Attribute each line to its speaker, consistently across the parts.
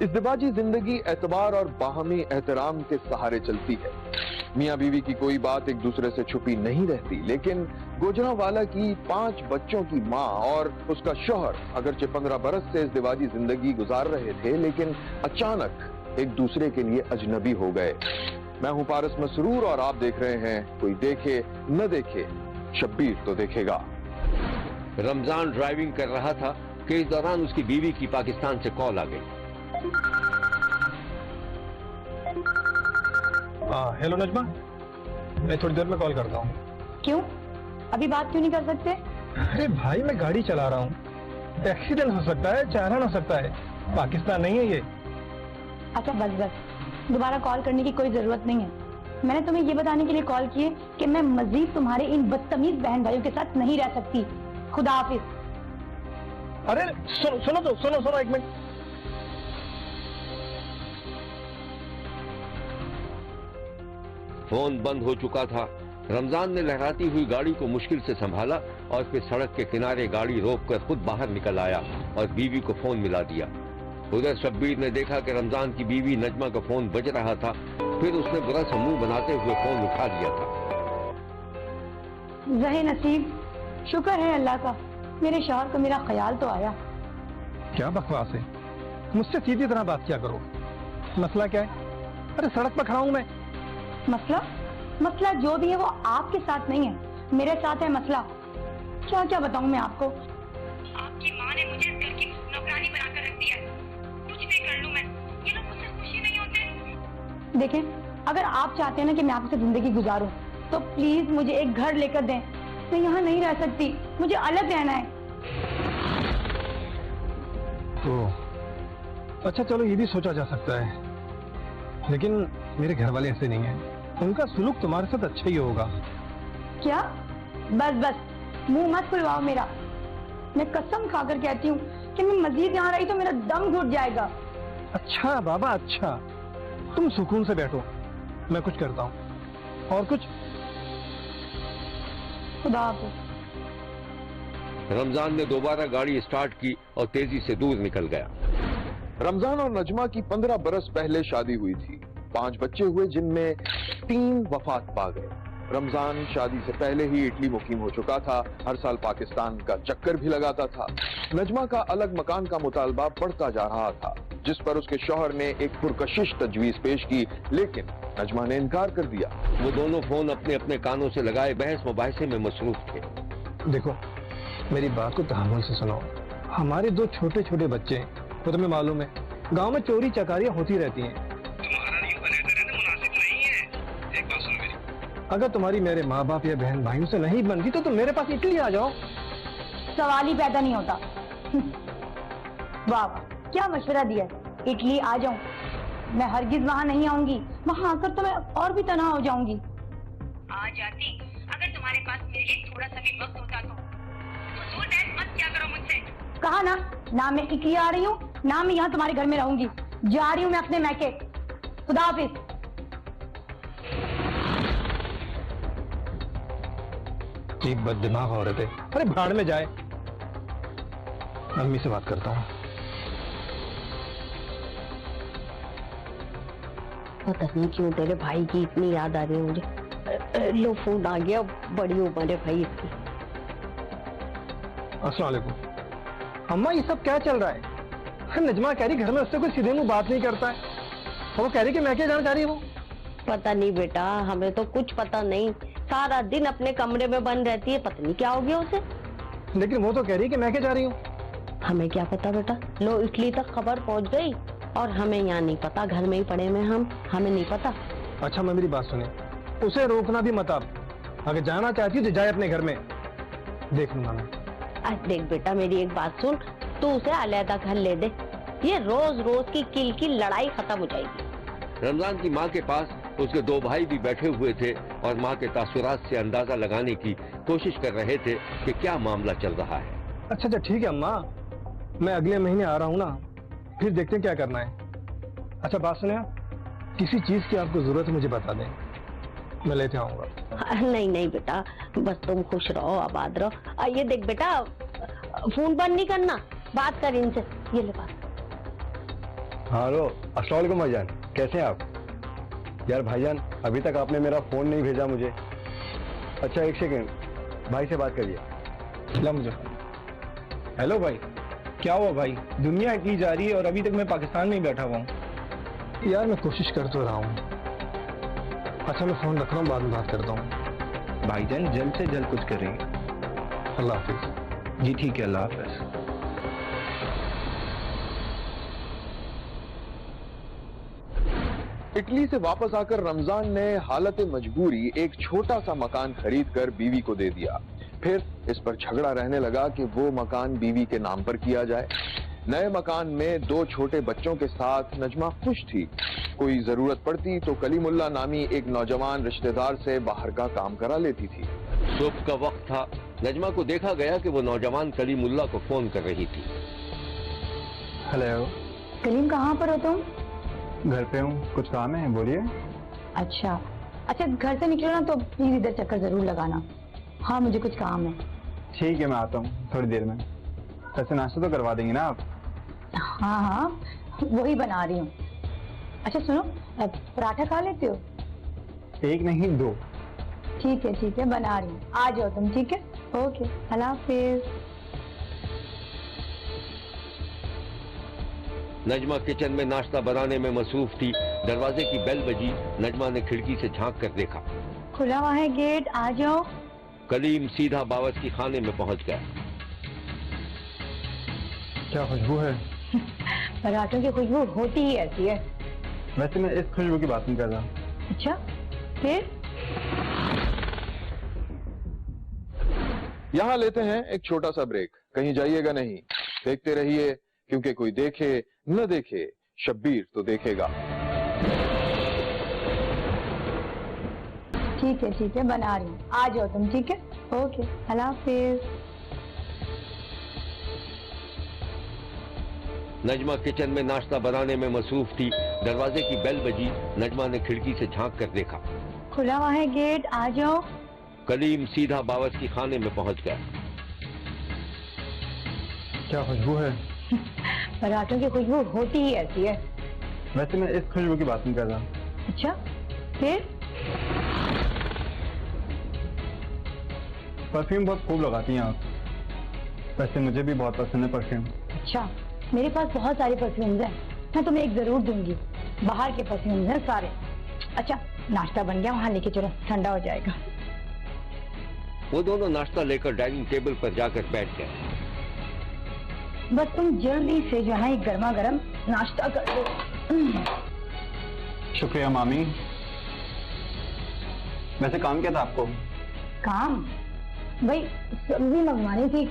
Speaker 1: इज़्दिवाजी जिंदगी एतबार और बाहमी एहतराम के सहारे चलती है। मियाँ बीवी की कोई बात एक दूसरे से छुपी नहीं रहती, लेकिन गुजरांवाला की 5 बच्चों की माँ और उसका शौहर अगरचे 15 बरस से इज़्दिवाजी जिंदगी गुजार रहे थे, लेकिन अचानक एक दूसरे के लिए अजनबी हो गए। मैं हूं पारस मसरूर और आप देख रहे हैं कोई देखे न देखे, शब्बीर तो देखेगा।
Speaker 2: रमजान ड्राइविंग कर रहा था कि इस दौरान उसकी बीवी की पाकिस्तान से कॉल आ गई।
Speaker 3: हेलो नजमा, मैं थोड़ी देर में कॉल करता हूँ।
Speaker 4: क्यों? अभी बात क्यों नहीं कर सकते?
Speaker 3: अरे भाई, मैं गाड़ी चला रहा हूँ, एक्सीडेंट हो सकता है, चालान हो सकता है, पाकिस्तान नहीं है ये।
Speaker 4: अच्छा बस बस, दोबारा कॉल करने की कोई जरूरत नहीं है। मैंने तुम्हें ये बताने के लिए कॉल की है कि मैं मजीद तुम्हारे इन बदतमीज बहन भाइयों के साथ नहीं रह सकती। खुदा हाफिज।
Speaker 3: अरे सुनो एक मिनट।
Speaker 2: फोन बंद हो चुका था। रमजान ने लहराती हुई गाड़ी को मुश्किल से संभाला और फिर सड़क के किनारे गाड़ी रोककर खुद बाहर निकल आया और बीवी को फोन मिला दिया। उधर शब्बीर ने देखा कि रमजान की बीवी नजमा का फोन बज रहा था, फिर उसने बुरा सा मुंह बनाते हुए फोन उठा लिया था।
Speaker 4: रहे नसीब, शुक्र है अल्लाह का, मेरे शौहर को मेरा ख्याल तो आया।
Speaker 3: क्या बकवास है, मुझसे सीधी तरह बात किया करो। मसला क्या है? अरे सड़क पर खड़ा हूं मैं।
Speaker 4: मसला जो भी है वो आपके साथ नहीं है, मेरे साथ है मसला। क्या क्या बताऊं मैं आपको? आपकी माँ ने मुझे इस घर की नौकरानी बनाकर रख दिया है। कुछ भी कर लूं मैं, ये लोग मुझसे खुशी नहीं होते। देखें, अगर आप चाहते हैं ना कि मैं आपसे जिंदगी गुजारूं, तो प्लीज मुझे एक घर लेकर दें। मैं यहाँ नहीं रह सकती, मुझे अलग रहना है।
Speaker 3: तो अच्छा चलो, ये भी सोचा जा सकता है, लेकिन मेरे घर वाले ऐसे नहीं हैं। उनका सुलूक तुम्हारे साथ अच्छा ही होगा।
Speaker 4: क्या? बस मुंह मत खुलवाओ मेरा। मैं कसम खाकर कहती हूँ कि मैं मजीद यहाँ रही तो मेरा दम घुट जाएगा।
Speaker 3: अच्छा बाबा, अच्छा, तुम सुकून से बैठो, मैं कुछ करता हूँ। और कुछ?
Speaker 4: खुदा हाफिज।
Speaker 2: रमजान ने दोबारा गाड़ी स्टार्ट की और तेजी से दूर निकल गया।
Speaker 1: रमजान और नजमा की 15 बरस पहले शादी हुई थी। 5 बच्चे हुए, जिनमें 3 वफात पा गए। रमजान शादी से पहले ही इटली मुकीम हो चुका था, हर साल पाकिस्तान का चक्कर भी लगाता था। नजमा का अलग मकान का मुतालबा बढ़ता जा रहा था, जिस पर उसके शौहर ने एक पुरकशिश तजवीज पेश की, लेकिन नजमा ने इनकार कर दिया।
Speaker 2: वो दोनों फोन अपने अपने कानों से लगाए बहस मुबाहिसे में मसरूफ थे।
Speaker 3: देखो, मेरी बात को तहम्मुल से सुनो। हमारे 2 छोटे छोटे बच्चे हैं, तो तुम्हें मालूम है गांव में चोरी चकारियां होती रहती हैं। तुम्हारा यूं रहते रहना मुनासिब नहीं है। एक बात सुनो मेरी, अगर तुम्हारी मेरे माँ बाप या बहन भाइयों से नहीं बनती तो तुम मेरे पास इटली आ जाओ।
Speaker 4: सवाल ही पैदा नहीं होता। वाह, क्या मशवरा दिया, इटली आ जाऊं? मैं हरगिज वहां नहीं आऊंगी, वहां आकर तो मैं और भी तनहा हो जाऊंगी। आ जाती अगर तुम्हारे पास मेरे लिए थोड़ा सा भी वक्त होता तो। फजूल बहस मत क्या करो मुझसे। कहा ना मैं इटली आ रही हूँ, ना मैं यहाँ तुम्हारे घर में रहूंगी। जा रही हूँ मैं अपने मैके। खुदा हाफिज।
Speaker 3: एक बददिमाग औरत है, अरे भाड़ में जाए। अम्मी से बात करता हूँ।
Speaker 5: पता नहीं क्यों तेरे भाई की इतनी याद आ रही है मुझे। लो फोन आ गया, बड़ी उम्र है भाई इसकी।
Speaker 3: अस्सलाम वालेकुम। अम्मा, ये सब क्या चल रहा है? नजमा कह रही घर में उससे कोई सीधे मुंह बात नहीं करता है, वो कह रही कि मैं क्या जाना चाह रही हूँ।
Speaker 5: पता नहीं बेटा, हमें तो कुछ पता नहीं। सारा दिन अपने कमरे में बंद रहती है, पता नहीं क्या हो गया उसे।
Speaker 3: लेकिन वो तो कह रही कि मैं क्या जा रही हूँ।
Speaker 5: हमें क्या पता बेटा, लो इटली तक खबर पहुँच गई और हमें यहाँ नहीं पता, घर में ही पड़े में हम, हमें नहीं पता।
Speaker 3: अच्छा मैं मेरी बात सुने, उसे रोकना भी मत आप। अगर जाना चाहती हो तो जाए अपने घर में, देख लूंगा मैं।
Speaker 5: देख बेटा, मेरी एक बात सुन, तू उसे अलहदा घर ले दे, ये रोज रोज की किल की लड़ाई खत्म हो जाएगी।
Speaker 2: रमजान की माँ के पास उसके 2 भाई भी बैठे हुए थे और माँ के तासुरात से अंदाजा लगाने की कोशिश कर रहे थे कि क्या मामला चल रहा है।
Speaker 3: अच्छा ठीक है अम्मा, मैं अगले महीने आ रहा हूँ ना, फिर देखते हैं क्या करना है। अच्छा बात सुने, किसी चीज की आपको जरूरत है मुझे बता दें, मैं लेते आऊंगा।
Speaker 5: नहीं बेटा, बस तुम खुश रहो, आबाद रहो। ये देख बेटा, फोन बंद नहीं करना, बात कर इनसे। ये ले बात।
Speaker 6: हेलो, अस्सलाम वालेकुम भाईजान, कैसे हैं आप? यार भाईजान, अभी तक आपने मेरा फोन नहीं भेजा मुझे। अच्छा एक सेकेंड, भाई से बात करिए।
Speaker 3: ला मुझे। हेलो भाई, क्या हुआ भाई? दुनिया इतनी जा रही है और अभी तक मैं पाकिस्तान में ही बैठा हुआ हूँ। यार मैं कोशिश कर तो रहा हूँ। अच्छा मैं फोन रख रहा हूँ, बाद में बात करता हूँ। भाईजान जल्द से जल्द कुछ करेंगे। अल्लाह हाफिज। जी ठीक है, अल्लाह हाफिज।
Speaker 1: इटली से वापस आकर रमजान ने हालत मजबूरी एक छोटा सा मकान खरीदकर बीवी को दे दिया। फिर इस पर झगड़ा रहने लगा कि वो मकान बीवी के नाम पर किया जाए। नए मकान में 2 छोटे बच्चों के साथ नजमा खुश थी। कोई जरूरत पड़ती तो कलीमुल्ला नामी एक नौजवान रिश्तेदार से बाहर का काम करा लेती थी।
Speaker 2: सुबह का वक्त था। नजमा को देखा गया कि वो नौजवान कलीमुल्ला को फोन कर रही थी।
Speaker 6: हेलो।
Speaker 4: कलीम कहाँ पर हो तुम?
Speaker 6: घर पे हूँ, कुछ काम है, बोलिए।
Speaker 4: अच्छा घर से निकलो ना तो प्लीज इधर चक्कर जरूर लगाना। हाँ मुझे कुछ काम है।
Speaker 6: ठीक है, मैं आता हूँ थोड़ी देर में। वैसे नाश्ता तो करवा देंगी ना आप?
Speaker 4: हाँ वही बना रही हूँ। अच्छा सुनो, पराठा खा लेते हो?
Speaker 6: एक नहीं 2।
Speaker 4: ठीक है बना रही हूँ, आ जाओ तुम। ठीक है, ओके, अल्लाह हाफिज।
Speaker 2: नजमा किचन में नाश्ता बनाने में मसरूफ थी। दरवाजे की बेल बजी। नजमा ने खिड़की से झांक कर देखा।
Speaker 4: खुला हुआ है गेट, आ जाओ।
Speaker 2: कलीम सीधा बावर्ची खाने में पहुंच गया।
Speaker 6: क्या खुशबू है?
Speaker 4: पराठों की खुशबू होती ही ऐसी है।
Speaker 6: वैसे मैं इस खुशबू की बात नहीं कर रहा।
Speaker 4: अच्छा फिर?
Speaker 1: यहाँ लेते हैं एक छोटा सा ब्रेक। कहीं जाइएगा नहीं, देखते रहिए, क्योंकि कोई देखे न देखे, शब्बीर तो देखेगा।
Speaker 4: ठीक है बना रही हूँ, आ जाओ तुम। ठीक है, ओके, अल्लाह हाफिज।
Speaker 2: नजमा किचन में नाश्ता बनाने में मसरूफ थी। दरवाजे की बेल बजी। नजमा ने खिड़की से झांक कर देखा।
Speaker 4: खुला हुआ है गेट, आ जाओ।
Speaker 2: कलीम सीधा बावर्ची खाने में पहुंच गया।
Speaker 6: क्या खुशबू है?
Speaker 4: पराठों की खुशबू होती ही ऐसी है।
Speaker 6: वैसे मैं इस खुशबू की बात नहीं कर रहा।
Speaker 4: अच्छा फिर?
Speaker 6: परफ्यूम बहुत खूब लगाती हैं आप। वैसे मुझे भी बहुत पसंद है परफ्यूम।
Speaker 4: अच्छा, मेरे पास बहुत सारे परफ्यूम्स हैं, मैं तुम्हें एक जरूर दूंगी। बाहर के परफ्यूम्स हैं सारे। अच्छा नाश्ता बन गया, वहां लेके चलो, ठंडा हो जाएगा।
Speaker 2: वो दोनों नाश्ता लेकर डाइनिंग टेबल पर जाकर बैठ गए।
Speaker 4: बस तुम जल्दी से जो है गर्मा गर्म नाश्ता कर लो।
Speaker 6: शुक्रिया मामी। वैसे काम क्या था आपको?
Speaker 4: काम? भाई सब्जी मंगवानी थी।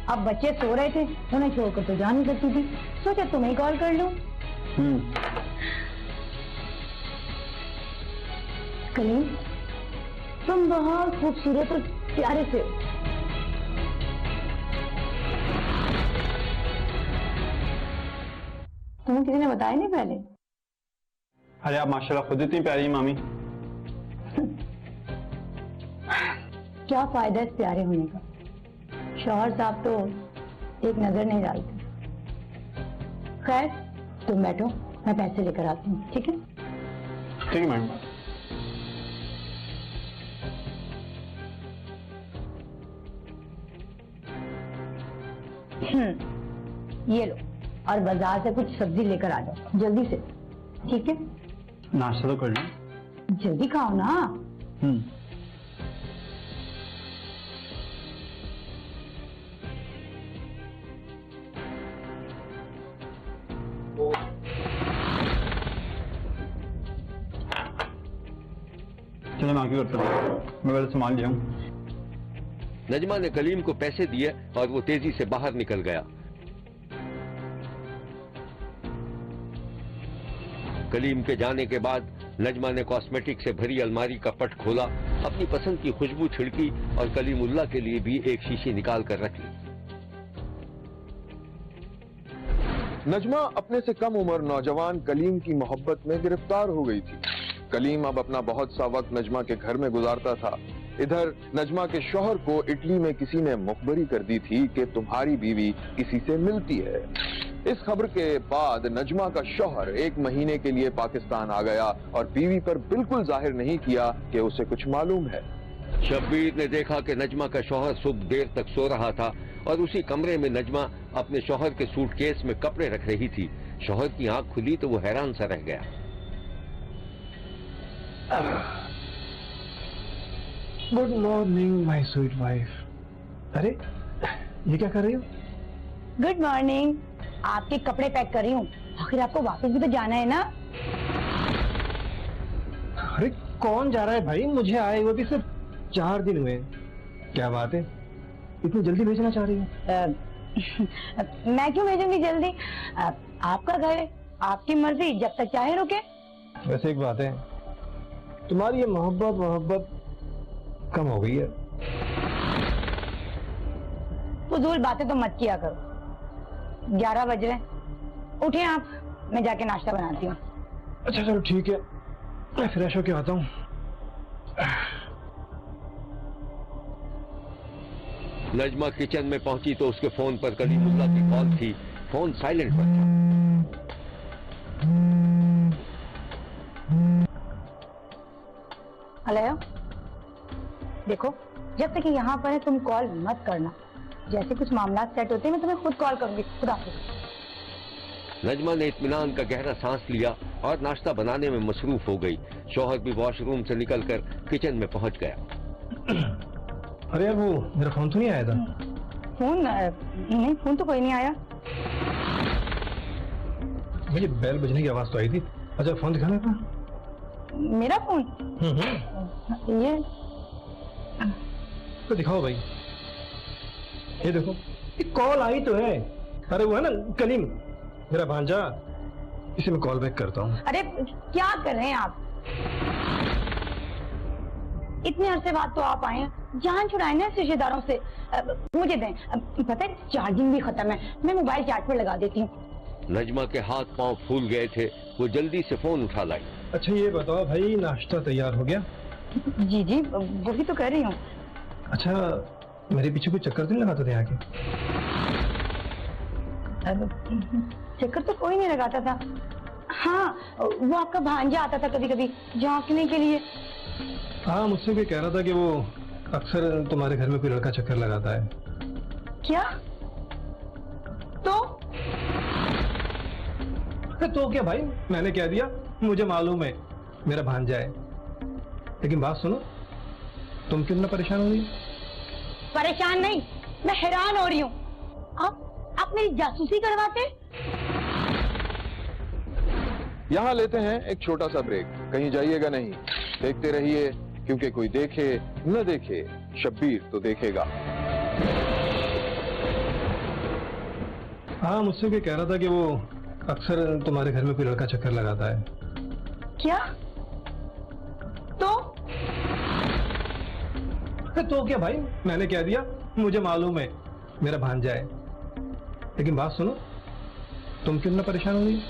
Speaker 4: अब बच्चे सो रहे थे, उन्हें छोड़कर तो जा नहीं सकती थी, सोचा तुम्हें कॉल कर लूं। कलीम तुम बहुत खूबसूरत और प्यारे से हो। तुम्हें किसी ने बताया नहीं पहले?
Speaker 6: अरे आप माशाल्लाह खुद इतनी प्यारी हैं मामी।
Speaker 4: क्या फायदा इस प्यारे होने का? शौहर साहब तो एक नजर नहीं डालते। खैर तुम बैठो, मैं पैसे लेकर आती हूँ। ठीक है?
Speaker 6: ठीक है मैम।
Speaker 4: ये लो, और बाजार से कुछ सब्जी लेकर आ जाओ जल्दी से। ठीक है?
Speaker 6: नाश्ता तो कर लो।
Speaker 4: जल्दी खाओ ना।
Speaker 6: चलो मैं आगे करता हूँ, मैं पहले सामान ले आऊं।
Speaker 2: नजमा ने कलीम को पैसे दिए और वो तेजी से बाहर निकल गया। कलीम के जाने के बाद नजमा ने कॉस्मेटिक से भरी अलमारी का पट खोला, अपनी पसंद की खुशबू छिड़की और कलीमुल्लाह के लिए भी एक शीशी निकाल कर रख ली।
Speaker 1: नजमा अपने से कम उम्र नौजवान कलीम की मोहब्बत में गिरफ्तार हो गई थी। कलीम अब अपना बहुत सा वक्त नजमा के घर में गुजारता था। इधर नजमा के शौहर को इटली में किसी ने मुखबरी कर दी थी कि तुम्हारी बीवी किसी से मिलती है। इस खबर के बाद नजमा का शौहर 1 महीने के लिए पाकिस्तान आ गया और बीवी पर बिल्कुल जाहिर नहीं किया कि उसे कुछ मालूम है।
Speaker 2: शब्बीर ने देखा कि नजमा का शौहर सुबह देर तक सो रहा था और उसी कमरे में नजमा अपने शौहर के सूटकेस में कपड़े रख रही थी। शौहर की आंख खुली तो वो हैरान सा रह गया।
Speaker 3: Good morning my sweet wife. अरे ये क्या कर रही हो?
Speaker 4: Good morning. आपके कपड़े पैक कर रही हूँ, आखिर आपको वापस भी तो जाना है ना।
Speaker 3: अरे कौन जा रहा है भाई? मुझे आए हुए भी सिर्फ 4 दिन हुए। क्या बात है, इतनी जल्दी भेजना चाह रही हूँ?
Speaker 4: मैं क्यों भेजूंगी जल्दी? आपका घर है, आपकी मर्जी, जब तक चाहे रुके।
Speaker 3: वैसे एक बात है, तुम्हारी ये मोहब्बत कम हो गई है।
Speaker 4: फजूल बातें तो मत किया करो। 11 बज रहे, उठे आप, मैं जाके नाश्ता बनाती हूँ।
Speaker 3: अच्छा चलो ठीक है, मैं फ्रेश होके आता हूँ।
Speaker 2: नजमा किचन में पहुंची तो उसके फोन पर कलीमुल्लाह की कॉल थी। फोन साइलेंट पर था।
Speaker 4: हेलो, देखो जब तक यहाँ पर है तुम कॉल मत करना। जैसे कुछ मामला सेट होते हैं मैं तुम्हें खुद कॉल करूंगी। खुदा हाफिज़।
Speaker 2: नजमा ने इत्मीनान का गहरा सांस लिया और नाश्ता बनाने में मसरूफ हो गई। शौहर भी वॉशरूम से निकलकर किचन में पहुंच गया।
Speaker 3: अरे यार, वो मेरा फोन तो नहीं आया था?
Speaker 4: फोन नहीं, फोन तो कोई नहीं आया।
Speaker 3: मुझे बेल बजने की आवाज तो आई थी। अच्छा फोन दिखाना था।
Speaker 4: मेरा फोन? ये
Speaker 3: तो दिखाओ भाई। ये देखो, ये कॉल आई तो है। अरे वो है ना कलीम, मेरा भांजा, इसे मैं कॉल बैक करता हूँ।
Speaker 4: अरे क्या कर रहे हैं आप? इतने अरसे बाद तो आप आए हैं, जान छुड़ाए ना रिश्तेदारों से। मुझे दें, पता है चार्जिंग भी खत्म है, मैं मोबाइल चार्ज पर लगा देती हूँ।
Speaker 2: नजमा के हाथ पांव फूल गए थे, वो जल्दी से फोन उठा लाई। अच्छा
Speaker 3: ये बताओ भाई, नाश्ता तैयार हो गया?
Speaker 4: जी जी, वही तो कर रही हूँ।
Speaker 3: अच्छा, मेरे पीछे कोई चक्कर तो नहीं लगाते थे आके?
Speaker 4: चक्कर तो कोई नहीं लगाता था। हाँ, वो आपका भांजा आता था कभी कभी झांकने के लिए।
Speaker 3: हाँ, मुझसे भी कह रहा था कि वो अक्सर तुम्हारे घर में कोई लड़का चक्कर लगाता है।
Speaker 4: क्या?
Speaker 3: तो क्या भाई, मैंने कह दिया मुझे मालूम है, मेरा भांजा है। लेकिन बात सुनो, तुम क्यों इतना परेशान हो रही हो?
Speaker 4: परेशान नहीं, मैं हैरान हो रही हूँ। आप मेरी जासूसी करवाते?
Speaker 1: यहाँ लेते हैं एक छोटा सा ब्रेक। कहीं जाइएगा नहीं, देखते रहिए, क्योंकि कोई देखे न देखे, शब्बीर तो देखेगा।
Speaker 3: हाँ, मुझसे भी कह रहा था कि वो अक्सर तुम्हारे घर में कोई लड़का चक्कर लगाता है।
Speaker 4: क्या?
Speaker 3: तो क्या भाई, मैंने कह दिया मुझे मालूम है, मेरा भांजा है। लेकिन बात सुनो, तुम क्यों इतना परेशान हो रही हो?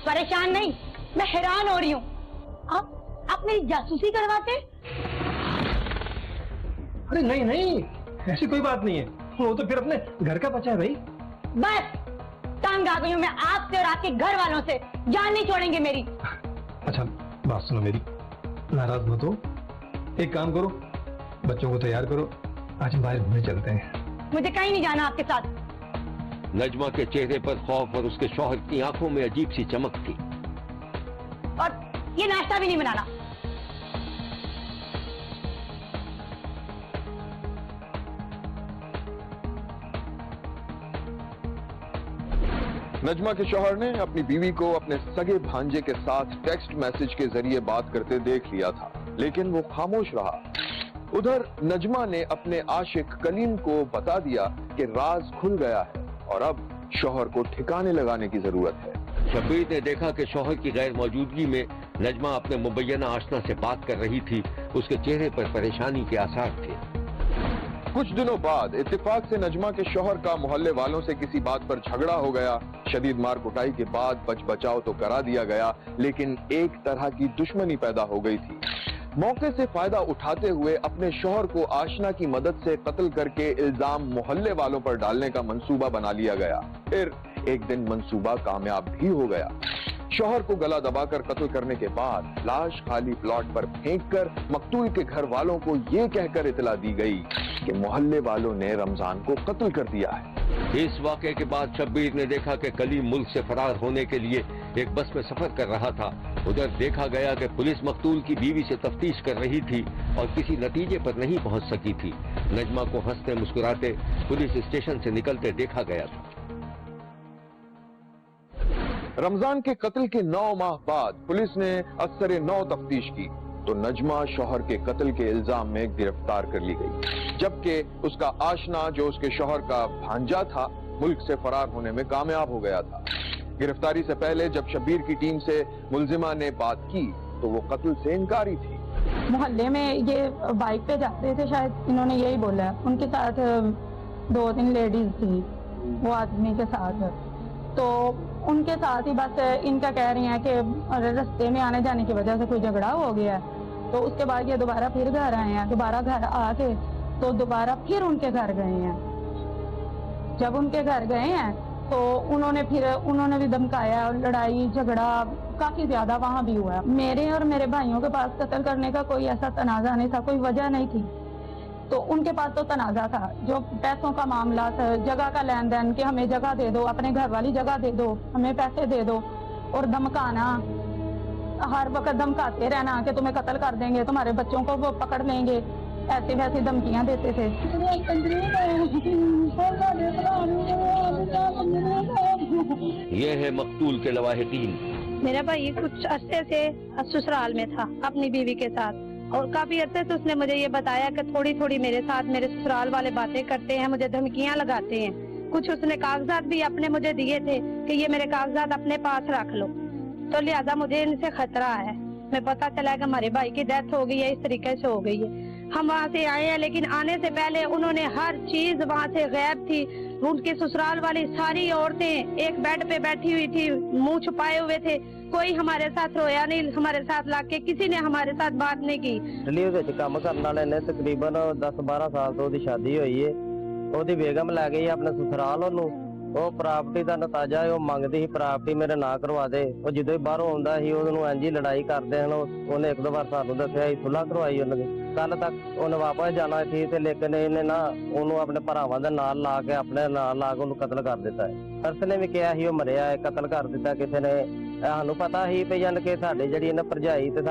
Speaker 4: परेशान नहीं, मैं हैरान हो रही हूँ। आप मेरी जासूसी करवाते?
Speaker 3: अरे नहीं नहीं, ऐसी कोई बात नहीं है। वो तो फिर अपने घर का बच्चा है भाई।
Speaker 4: बस तंग आ गई हूँ मैं आपसे और आपके घर वालों से। जान नहीं छोड़ेंगे मेरी।
Speaker 3: अच्छा बात सुनो मेरी, नाराज मत हो। एक काम करो, बच्चों को तैयार करो, आज हम बाहर घूमने चलते हैं।
Speaker 4: मुझे कहीं नहीं जाना आपके साथ।
Speaker 2: नजमा के चेहरे पर खौफ और उसके शौहर की आंखों में अजीब सी चमक थी।
Speaker 4: और ये नाश्ता भी नहीं बनाना।
Speaker 1: नजमा के शौहर ने अपनी बीवी को अपने सगे भांजे के साथ टेक्स्ट मैसेज के जरिए बात करते देख लिया था, लेकिन वो खामोश रहा। उधर नजमा ने अपने आशिक कलीम को बता दिया कि राज खुल गया है और अब शौहर को ठिकाने लगाने की जरूरत है।
Speaker 2: शब्बीर ने देखा कि शौहर की गैर मौजूदगी में नजमा अपने मुबैना आशना से बात कर रही थी। उसके चेहरे पर परेशानी के आसार थे।
Speaker 1: कुछ दिनों बाद इत्तेफाक से नजमा के शौहर का मोहल्ले वालों से किसी बात पर झगड़ा हो गया। शदीद मार कुटाई के बाद बच बचाव तो करा दिया गया, लेकिन एक तरह की दुश्मनी पैदा हो गई थी। मौके से फायदा उठाते हुए अपने शौहर को आशना की मदद से कत्ल करके इल्जाम मोहल्ले वालों पर डालने का मंसूबा बना लिया गया। फिर एक दिन मंसूबा कामयाब भी हो गया। शौहर को गला दबाकर कत्ल करने के बाद लाश खाली प्लॉट पर फेंककर मकतूल के घर वालों को ये कहकर इतला दी गई कि मोहल्ले वालों ने रमजान को कत्ल कर दिया है।
Speaker 2: इस वाक़े के बाद शब्बीर ने देखा कि कलीम मुल्क से फरार होने के लिए एक बस में सफर कर रहा था। उधर देखा गया कि पुलिस मकतूल की बीवी से तफ्तीश कर रही थी और किसी नतीजे पर नहीं पहुंच सकी थी। नजमा को हंसते मुस्कुराते पुलिस स्टेशन से निकलते देखा गया था।
Speaker 1: रमजान के कत्ल के 9 माह बाद पुलिस ने असरे नौ तफ्तीश की तो नजमा शौहर के कत्ल के इल्जाम में गिरफ्तार कर ली गई, जबकि उसका आशना जो उसके शौहर का भांजा था मुल्क से फरार होने में कामयाब हो गया था। गिरफ्तारी से पहले जब शब्बीर की टीम से मुलजिमा ने बात की तो वो कत्ल से इनकारी थी।
Speaker 4: मोहल्ले में ये बाइक पे जाते थे, शायद इन्होंने यही बोला। उनके साथ 2-3 लेडीज थी वो आदमी के साथ, तो उनके साथ ही बस इनका कह रही हैं कि रास्ते में आने जाने की वजह से कोई झगड़ा हो गया है। तो उसके बाद ये दोबारा फिर घर आए हैं, दोबारा घर आके तो दोबारा फिर उनके घर गए हैं। जब उनके घर गए हैं तो उन्होंने भी धमकाया और लड़ाई झगड़ा काफी ज्यादा वहाँ भी हुआ। मेरे और मेरे भाइयों के पास कत्ल करने का कोई ऐसा तनाजा नहीं था, कोई वजह नहीं थी। तो उनके पास तो तनाजा था, जो पैसों का मामला था, जगह का लेन देन कि हमें जगह दे दो, अपने घर वाली जगह दे दो, हमें पैसे दे दो, और धमकाना, हर वक्त धमकाते रहना कि तुम्हें कत्ल कर देंगे, तुम्हारे बच्चों को वो पकड़ लेंगे, ऐसी वैसी धमकियां देते थे।
Speaker 2: ये है मकतूल के लवाहिकीन।
Speaker 5: मेरा भाई कुछ अरसे से ससुराल में था अपनी बीवी के साथ, और काफी अरसे से उसने मुझे ये बताया कि थोड़ी थोड़ी मेरे साथ मेरे ससुराल वाले बातें करते हैं, मुझे धमकियां लगाते हैं। कुछ उसने कागजात भी अपने मुझे दिए थे कि ये मेरे कागजात अपने पास रख लो, तो लिहाजा मुझे इनसे खतरा है। मैं पता चला कि हमारे भाई की डेथ हो गई है, इस तरीके से हो गई है। हम वहाँ से आए हैं, लेकिन आने से पहले उन्होंने हर चीज वहाँ से गायब थी। उनकी ससुराल वाली सारी औरतें एक बेड पे बैठी हुई थी, मुंह छुपाए हुए थे, कोई हमारे साथ रोया नहीं, हमारे साथ लाके किसी ने हमारे साथ बात नहीं की।
Speaker 7: इटली ਵਿੱਚ ਕੰਮ ਕਰਨ ਵਾਲੇ ਨੇ ਤਕਰੀਬਨ 10-12 ਸਾਲ ਤੋਂ ਉਹਦੀ ਸ਼ਾਦੀ ਹੋਈ ਏ। ਉਹਦੀ ਬੇਗਮ ਲੈ ਗਈ ਆਪਣੇ ਸਸੁਰਾਲ ਉਹਨੂੰ। ਉਹ ਪ੍ਰਾਪਰਟੀ ਦਾ ਨਤਾਜਾ ਉਹ ਮੰਗਦੀ ਸੀ, ਪ੍ਰਾਪਰਟੀ ਮੇਰੇ ਨਾਂ ਕਰਵਾ ਦੇ। ਉਹ ਜਦੋਂ ਹੀ ਬਾਹਰੋਂ ਆਉਂਦਾ ਸੀ ਉਹਨੂੰ ਇੰਝ ਹੀ ਲੜਾਈ ਕਰਦੇ ਹਨ। ਉਹਨੇ 1-2 ਵਾਰ ਸਾਨੂੰ ਦੱਸਿਆ ਸੀ, ਸੁਲ੍ਹਾ ਕਰਵਾਈ ਉਹਨਾਂ ਦੀ। ਕੱਲ ਤੱਕ ਉਹਨੇ ਵਾਪਸ ਜਾਣਾ ਸੀ ਤੇ ਲੇਕਿਨ ਇਹਨੇ ਨਾ ਉਹਨੂੰ ਆਪਣੇ ਭਰਾਵਾਂ ਦੇ ਨਾਲ ਲਾ ਕੇ ਆਪਣੇ ਨਾਲ ਲਾ ਕੇ ਉਹਨੂੰ ਕਤਲ ਕਰ ਦਿੱਤਾ ਹੈ। ਅਰਸ ਨੇ ਵੀ ਕਿਹਾ ਸੀ ਉਹ ਮਰਿਆ ਹੈ, ਕਤਲ ਕਰ ਦਿੱਤਾ ਕਿਸੇ ਨੇ। ਸਾਨੂੰ ਪਤਾ ਸੀ ਵੀ ਜਾਨ ਕਿ ਸਾਡੇ ਜਿਹੜੀ ਇਹਨਾਂ ਭਰਜਾਈ ਤੇ